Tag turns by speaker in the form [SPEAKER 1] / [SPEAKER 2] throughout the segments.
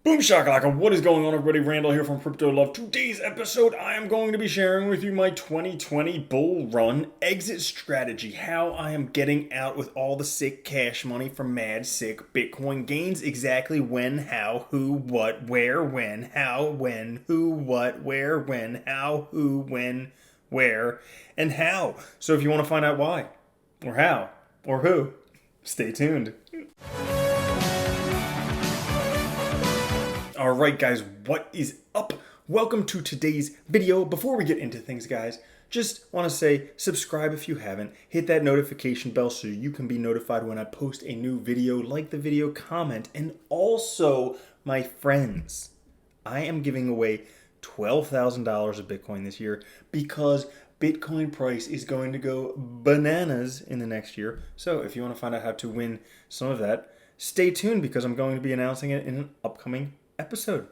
[SPEAKER 1] Boom shakalaka, what is going on everybody? Randall here from Crypto Love. Today's episode, I am going to be sharing with you my 2020 bull run exit strategy. How I am getting out with all the sick cash money from mad sick Bitcoin gains. Exactly when, how, who, what, where, when, how, when, who, what, where, when, how, who, when, where, and how. So if you want to find out why, or how, or who, stay tuned. Alright guys, what is up? Welcome to today's video. Before we get into things guys, just want to say subscribe if you haven't. Hit that notification bell so you can be notified when I post a new video. Like the video, comment, and also my friends, I am giving away $12,000 of Bitcoin this year because Bitcoin price is going to go bananas in the next year. So if you want to find out how to win some of that, stay tuned because I'm going to be announcing it in an upcoming episode.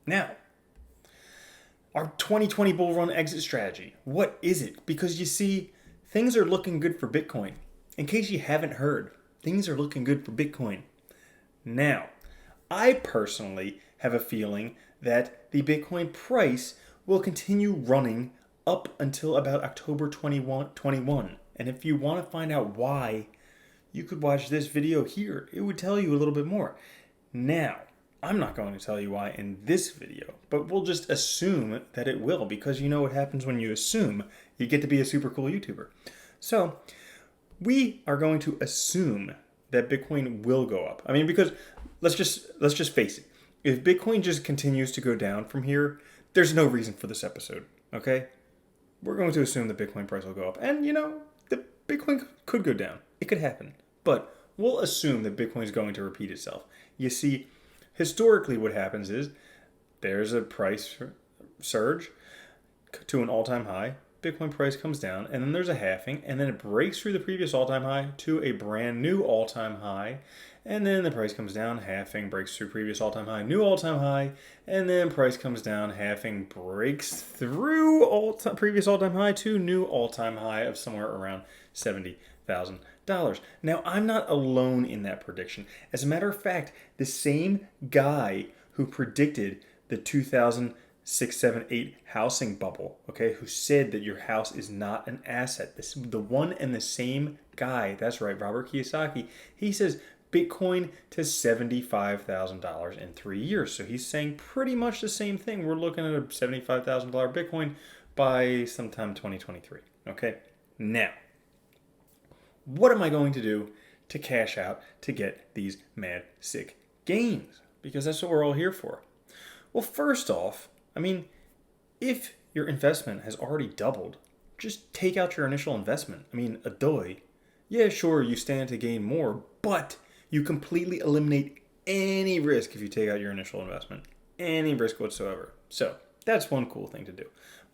[SPEAKER 1] Now, our 2020 bull run exit strategy. What is it? Because you see, things are looking good for Bitcoin. In case you haven't heard, things are looking good for Bitcoin. Now, I personally have a feeling that the Bitcoin price will continue running up until about October 21. And if you want to find out why, you could watch this video here. It would tell you a little bit more. Now, I'm not going to tell you why in this video, but we'll just assume that it will, because you know what happens when you assume. You get to be a super cool YouTuber. So we are going to assume that Bitcoin will go up. I mean, because let's just face it. If Bitcoin just continues to go down from here, there's no reason for this episode, okay? We're going to assume that Bitcoin price will go up. And, you know, the Bitcoin could go down. It could happen. But we'll assume that Bitcoin is going to repeat itself. You see, historically, what happens is there's a price surge to an all-time high. Bitcoin price comes down, and then there's a halving, and then it breaks through the previous all-time high to a brand new all-time high, and then the price comes down, halving, breaks through previous all-time high, new all-time high, and then price comes down, halving, breaks through previous all-time high to new all-time high of somewhere around $70,000. Now, I'm not alone in that prediction. As a matter of fact, the same guy who predicted the 2006, 7, 8 housing bubble, okay, who said that your house is not an asset, the one and the same guy, that's right, Robert Kiyosaki, he says Bitcoin to $75,000 in 3 years. So he's saying pretty much the same thing. We're looking at a $75,000 Bitcoin by sometime 2023, okay? Now, what am I going to do to cash out to get these mad sick gains? Because that's what we're all here for. Well, first off, I mean, if your investment has already doubled, just take out your initial investment. I mean, a doy. Yeah, sure, you stand to gain more, but you completely eliminate any risk if you take out your initial investment. Any risk whatsoever. So that's one cool thing to do.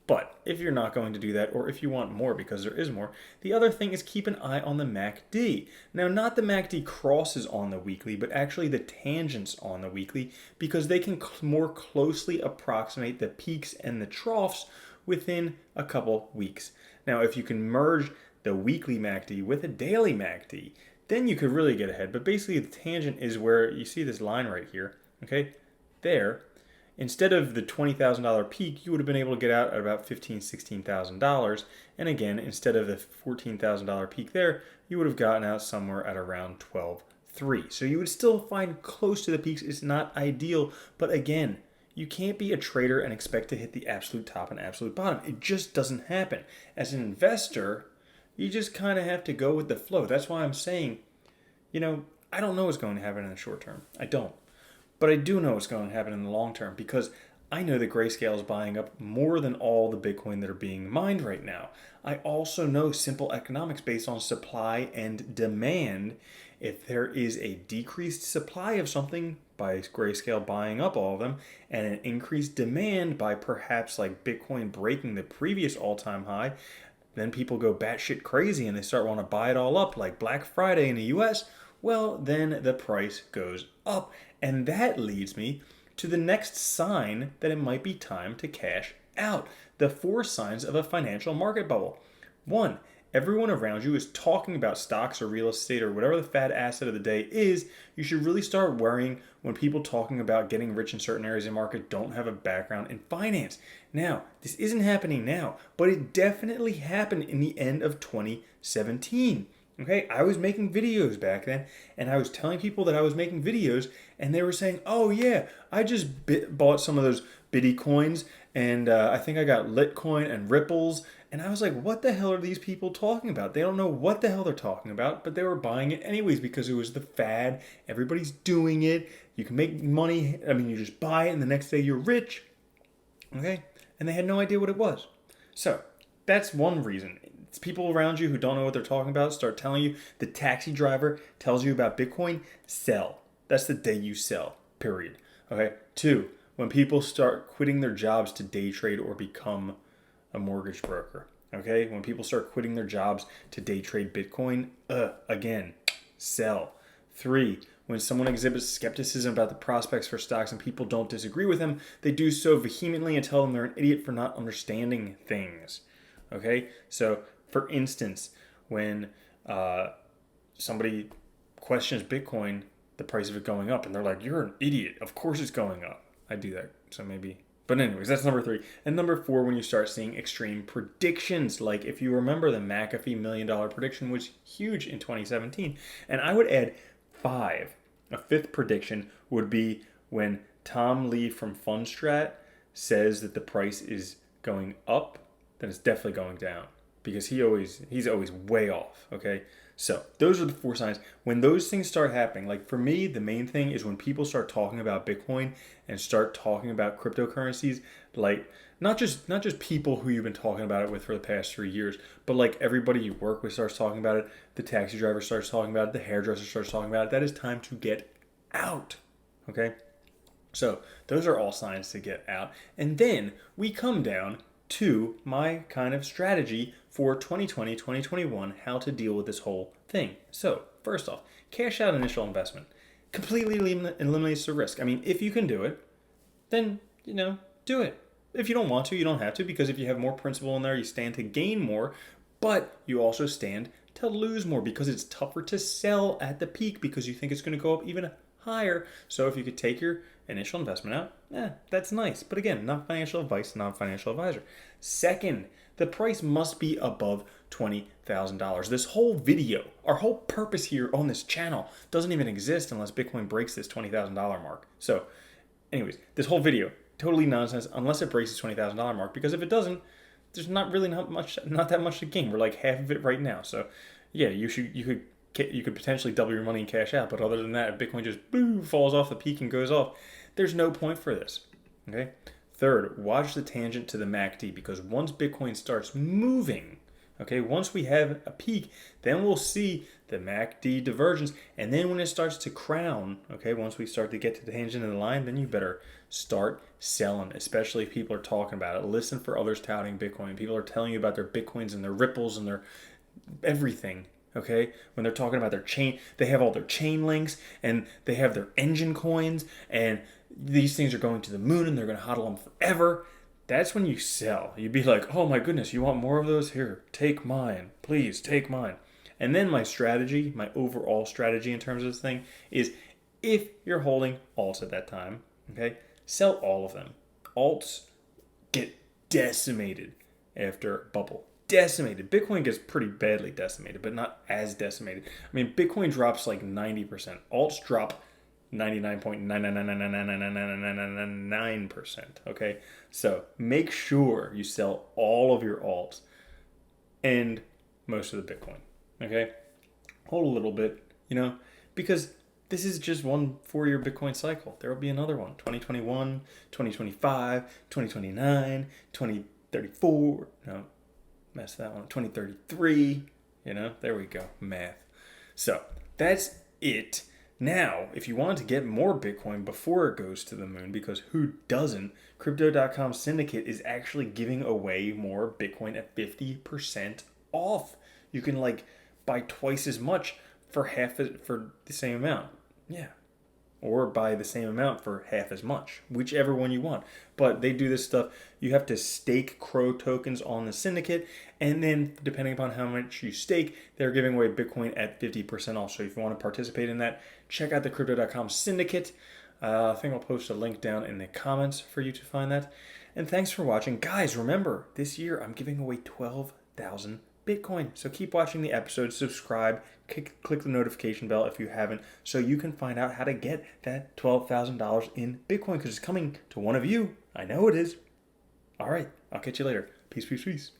[SPEAKER 1] But if you're not going to do that, or if you want more because there is more, the other thing is keep an eye on the MACD. Now, not the MACD crosses on the weekly, but actually the tangents on the weekly, because they can more closely approximate the peaks and the troughs within a couple weeks. Now, if you can merge the weekly MACD with a daily MACD, then you could really get ahead. But basically, the tangent is where you see this line right here, okay? There. Instead of the $20,000 peak, you would have been able to get out at about $15,000, $16,000. And again, instead of the $14,000 peak there, you would have gotten out somewhere at around $12,300. So you would still find close to the peaks. It's not ideal, but again, you can't be a trader and expect to hit the absolute top and absolute bottom. It just doesn't happen. As an investor, you just kind of have to go with the flow. That's why I'm saying, you know, I don't know what's going to happen in the short term. I don't. But I do know what's going to happen in the long term because I know that Grayscale is buying up more than all the Bitcoin that are being mined right now. I also know simple economics based on supply and demand. If there is a decreased supply of something by Grayscale buying up all of them and an increased demand by perhaps like Bitcoin breaking the previous all-time high, then people go batshit crazy and they start wanting to buy it all up like Black Friday in the US. Well, then the price goes up. And that leads me to the next sign that it might be time to cash out. The 4 signs of a financial market bubble. 1, everyone around you is talking about stocks or real estate or whatever the fad asset of the day is, you should really start worrying when people talking about getting rich in certain areas of the market don't have a background in finance. Now, this isn't happening now, but it definitely happened in the end of 2017. Okay, I was making videos back then, and I was telling people that I was making videos, and they were saying, "Oh yeah, I just bought some of those Bitty coins, and I think I got Litcoin and Ripples." And I was like, "What the hell are these people talking about? They don't know what the hell they're talking about," but they were buying it anyways because it was the fad. Everybody's doing it. You can make money. I mean, you just buy it, and the next day you're rich. Okay, and they had no idea what it was. So that's one reason. It's people around you who don't know what they're talking about start telling you. The taxi driver tells you about Bitcoin, sell. That's the day you sell, period. Okay. 2, when people start quitting their jobs to day trade or become a mortgage broker. Okay. When people start quitting their jobs to day trade Bitcoin, again, sell. 3, when someone exhibits skepticism about the prospects for stocks and people don't disagree with them, they do so vehemently and tell them they're an idiot for not understanding things. Okay. So, for instance, when somebody questions Bitcoin, the price of it going up, and they're like, "You're an idiot. Of course it's going up." I do that, so maybe. But anyways, that's number 3. And number 4, when you start seeing extreme predictions, like if you remember the McAfee $1 million prediction was huge in 2017. And I would add 5. A 5th prediction would be when Tom Lee from Fundstrat says that the price is going up, then it's definitely going down. Because he's always way off, okay? So those are the 4 signs. When those things start happening, like for me, the main thing is when people start talking about Bitcoin and start talking about cryptocurrencies, like not just people who you've been talking about it with for the past 3 years, but like everybody you work with starts talking about it, the taxi driver starts talking about it, the hairdresser starts talking about it. That is time to get out, okay? So those are all signs to get out. And then we come down to my kind of strategy for 2020, 2021, how to deal with this whole thing. So, first off, cash out initial investment. Completely eliminates the risk. I mean, if you can do it, then, do it. If you don't want to, you don't have to, because if you have more principal in there, you stand to gain more, but you also stand to lose more because it's tougher to sell at the peak because you think it's going to go up even higher. So if you could take your initial investment out, that's nice. But again, not financial advice, not financial advisor. Second, the price must be above $20,000. This whole video, our whole purpose here on this channel doesn't even exist unless Bitcoin breaks this $20,000 mark. So anyways, this whole video, totally nonsense unless it breaks the $20,000 mark, because if it doesn't, there's not that much to gain. We're like half of it right now. So yeah, you could potentially double your money and cash out, but other than that, if Bitcoin just falls off the peak and goes off, there's no point for this. Okay. Third, watch the tangent to the MACD, because once Bitcoin starts moving, okay, once we have a peak, then we'll see the MACD divergence, and then when it starts to crown, okay, once we start to get to the tangent of the line, then you better start selling, especially if people are talking about it. Listen for others touting Bitcoin. People are telling you about their Bitcoins and their Ripples and their everything. Okay, when they're talking about their chain, they have all their chain links and they have their engine coins, and these things are going to the moon and they're going to hodl them forever. That's when you sell. You'd be like, "Oh my goodness, you want more of those? Here, take mine. Please take mine." And then my strategy, my overall strategy in terms of this thing is, if you're holding alts at that time, okay, sell all of them. Alts get decimated after bubble. Decimated. Bitcoin gets pretty badly decimated, but not as decimated. I mean, Bitcoin drops like 90%. Alts drop 99.999999999%. Okay, so make sure you sell all of your alts and most of the Bitcoin. Okay, hold a little bit, because this is just one 4-year Bitcoin cycle. There will be another one: 2021, 2025, 2029, 2034. No. Messed that one. 2033. There we go. Math. So that's it. Now, if you want to get more Bitcoin before it goes to the moon, because who doesn't, Crypto.com Syndicate is actually giving away more Bitcoin at 50% off. You can buy twice as much for the same amount. Yeah. or buy the same amount for half as much, whichever one you want. But they do this stuff. You have to stake Crow tokens on the syndicate, and then depending upon how much you stake, they're giving away Bitcoin at 50% off. So if you want to participate in that, check out the crypto.com syndicate. I think I'll post a link down in the comments for you to find that. And thanks for watching. Guys, remember, this year I'm giving away 12,000 Bitcoin. So keep watching the episode, subscribe, click the notification bell if you haven't, so you can find out how to get that $12,000 in Bitcoin, because it's coming to one of you. I know it is. All right, I'll catch you later. Peace, peace, peace.